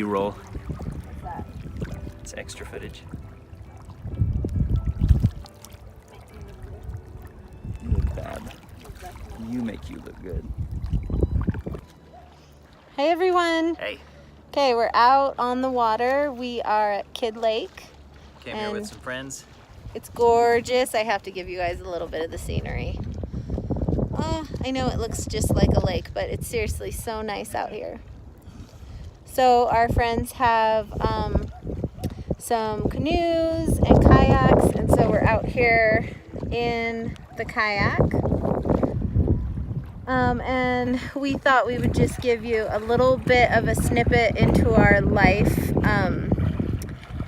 B-roll. What's that? It's extra footage. You look bad. You make you look good. Hey everyone. Hey. Okay, we're out on the water. We are at Kidd Lake. Came here with some friends. It's gorgeous. I have to give you guys a little bit of the scenery. I know it looks just like a lake, but it's seriously so nice out here. So our friends have some canoes and kayaks, and so we're out here in the kayak. And we thought we would just give you a little bit of a snippet into our life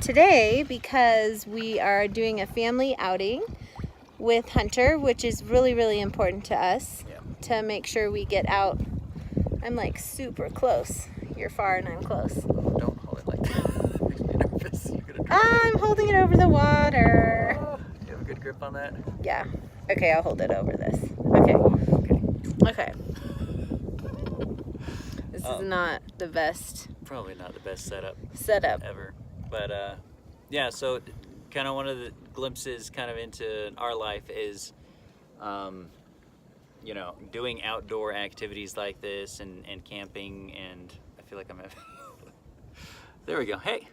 today, because we are doing a family outing with Hunter, which is really, really important to us. Yeah. To make sure we get out. I'm like super close. You're far and I'm close. Don't hold it like that. Makes me nervous. You're gonna I'm holding it over the water. Oh, do you have a good grip on that? Yeah. Okay, I'll hold it over this. Okay. Okay. This is not the best Probably not the best setup setup. ever. But yeah, so kind of one of the glimpses kind of into our life is you know, doing outdoor activities like this and camping, and I feel like I'm having there we go. Hey,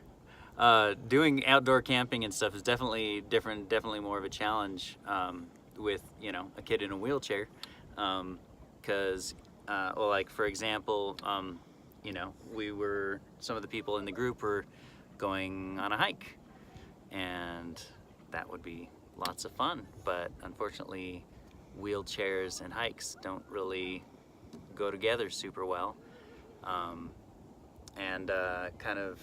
doing outdoor camping and stuff is definitely different, definitely more of a challenge with, you know, a kid in a wheelchair, because well, like for example, you know, some of the people in the group were going on a hike, and that would be lots of fun, but unfortunately wheelchairs and hikes don't really go together super well, and kind of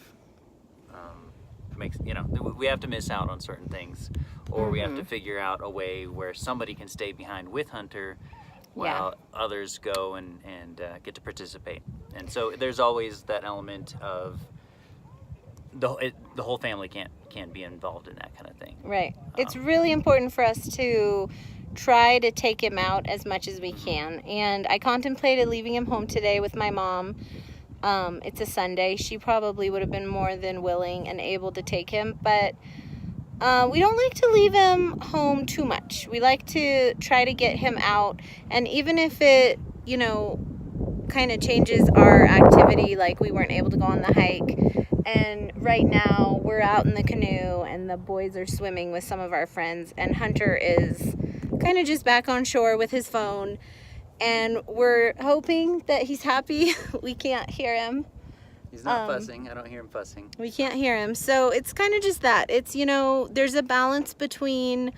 makes, you know, we have to miss out on certain things, or we have to figure out a way where somebody can stay behind with Hunter while others go and get to participate. And so there's always that element of the whole family can't be involved in that kind of thing. Right. It's really important for us to try to take him out as much as we can. And I contemplated leaving him home today with my mom. It's a Sunday. She probably would have been more than willing and able to take him, but we don't like to leave him home too much. We like to try to get him out, and even if it, you know, kind of changes our activity, like we weren't able to go on the hike, and right now we're out in the canoe and the boys are swimming with some of our friends, and Hunter is kind of just back on shore with his phone, and we're hoping that he's happy. We can't hear him. He's not fussing. I don't hear him fussing. We can't hear him. So it's kind of just that. It's, you know, there's a balance between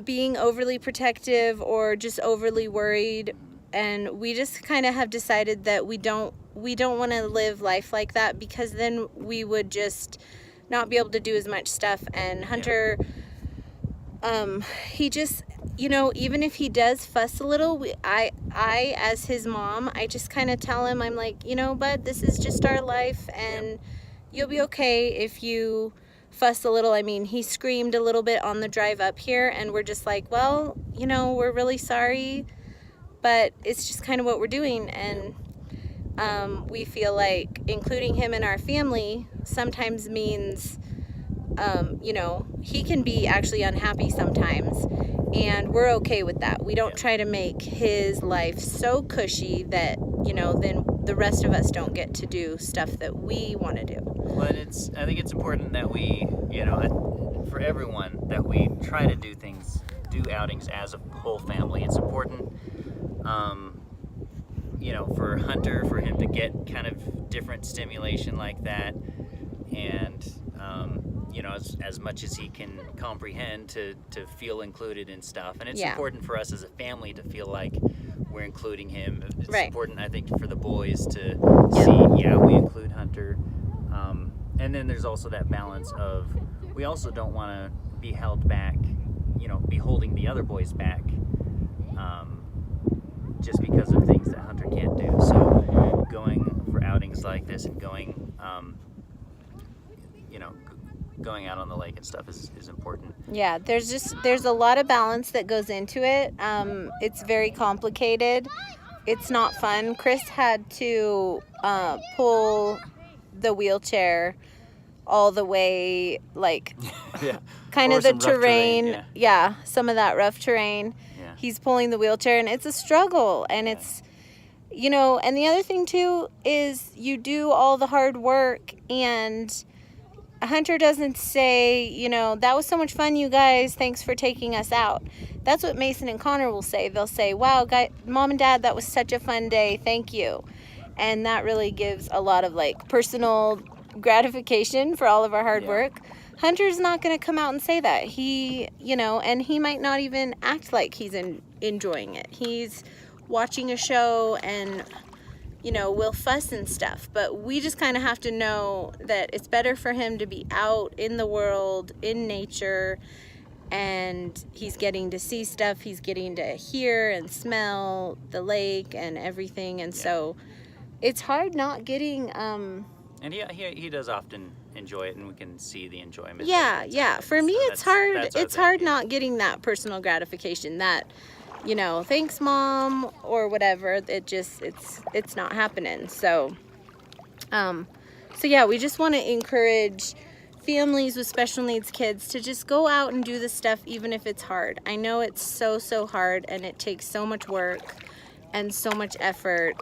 being overly protective or just overly worried. And we just kind of have decided that we don't want to live life like that, because then we would just not be able to do as much stuff. And Hunter, he just, you know, even if he does fuss a little, I as his mom, I just kind of tell him, I'm like, you know, bud, this is just our life, and you'll be okay if you fuss a little. I mean, he screamed a little bit on the drive up here, and we're just like, well, you know, we're really sorry, but it's just kind of what we're doing. And we feel like including him in our family sometimes means, you know, he can be actually unhappy sometimes, and we're okay with that. We don't try to make his life so cushy that, you know, then the rest of us don't get to do stuff that we want to do. Well, and I think it's important that we, you know, for everyone, that we try to do outings as a whole family. It's important, you know, for Hunter, for him to get kind of different stimulation like that, and you know, as much as he can comprehend, to feel included in stuff. And it's important for us as a family to feel like we're including him. It's important, I think, for the boys to see, we include Hunter. And then there's also that balance of, we also don't want to be held back, you know, be holding the other boys back, just because of things that Hunter can't do. So going for outings like this and going, you know, going out on the lake and stuff is important. Yeah, there's a lot of balance that goes into it. It's very complicated. It's not fun. Chris had to pull the wheelchair all the way, like, Yeah. kind Or of the some rough terrain, terrain. yeah. Some of that rough terrain. Yeah. He's pulling the wheelchair, and it's a struggle. And Yeah. it's, and the other thing too is you do all the hard work, and Hunter doesn't say, that was so much fun, you guys. Thanks for taking us out. That's what Mason and Connor will say. They'll say, wow, Mom and Dad, that was such a fun day. Thank you. And that really gives a lot of, like, personal gratification for all of our hard work. Hunter's not going to come out and say that. He, and he might not even act like he's enjoying it. He's watching a show and, we'll fuss and stuff. But we just kind of have to know that it's better for him to be out in the world, in nature, and he's getting to see stuff. He's getting to hear and smell the lake and everything. And so it's hard not getting... And he does often enjoy it, and we can see the enjoyment. Yeah. For me, it's hard. It's hard not getting that personal gratification. That, thanks, Mom, or whatever. It's not happening. So yeah, we just want to encourage families with special needs kids to just go out and do this stuff, even if it's hard. I know it's so hard, and it takes so much work and so much effort.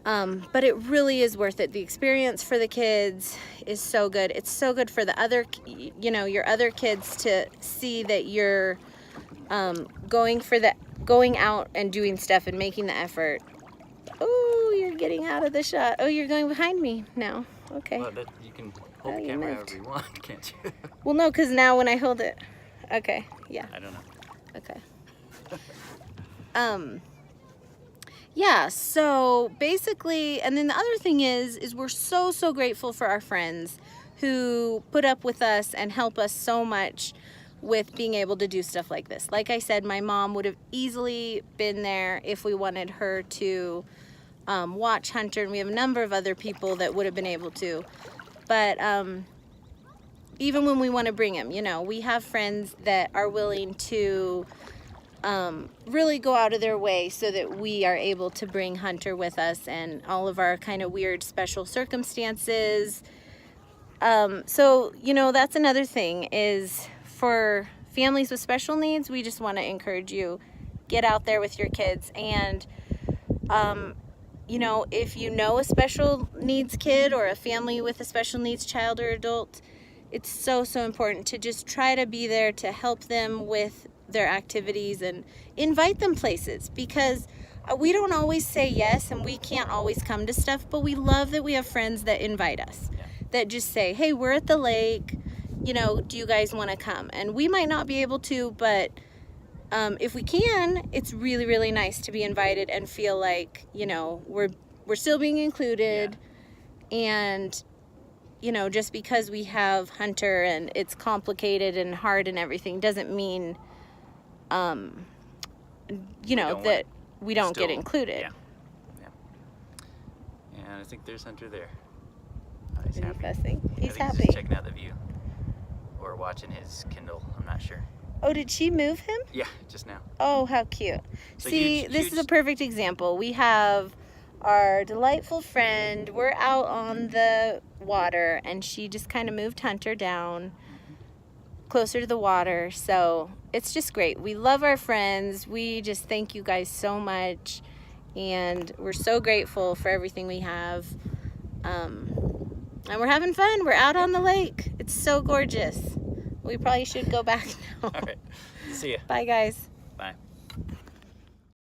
But it really is worth it. The experience for the kids is so good. It's so good for the other, your other kids to see that you're going out and doing stuff and making the effort. Oh, you're getting out of the shot. Oh, you're going behind me now. Okay. Well, you can hold the camera however you want, can't you? Well, no, because now when I hold it, okay, yeah. I don't know. Okay. Yeah, so basically, and then the other thing is we're so grateful for our friends who put up with us and help us so much with being able to do stuff like this. Like I said, my mom would have easily been there if we wanted her to watch Hunter, and we have a number of other people that would have been able to. But even when we want to bring him, we have friends that are willing to really go out of their way so that we are able to bring Hunter with us, and all of our kind of weird special circumstances. So, that's another thing is for families with special needs, we just want to encourage you, get out there with your kids. And, if you know a special needs kid or a family with a special needs child or adult, it's so important to just try to be there to help them with their activities and invite them places, because we don't always say yes and we can't always come to stuff, but we love that we have friends that invite us, that just say, hey, we're at the lake, do you guys want to come? And we might not be able to, but if we can, it's really nice to be invited and feel like, we're still being included. And just because we have Hunter and it's complicated and hard and everything doesn't mean that we don't get included. Yeah, and I think there's Hunter there. Is he fussing? He's I think happy. He's just checking out the view or watching his Kindle. I'm not sure. Oh, did she move him? Yeah, just now. Oh, how cute. So See, this is a perfect example. We have our delightful friend. We're out on the water, and she just kind of moved Hunter down closer to the water. So it's just great. We love our friends. We just thank you guys so much, and we're so grateful for everything we have. And we're having fun. We're out on the lake. It's so gorgeous. We probably should go back now. All right. See ya. Bye, guys. Bye.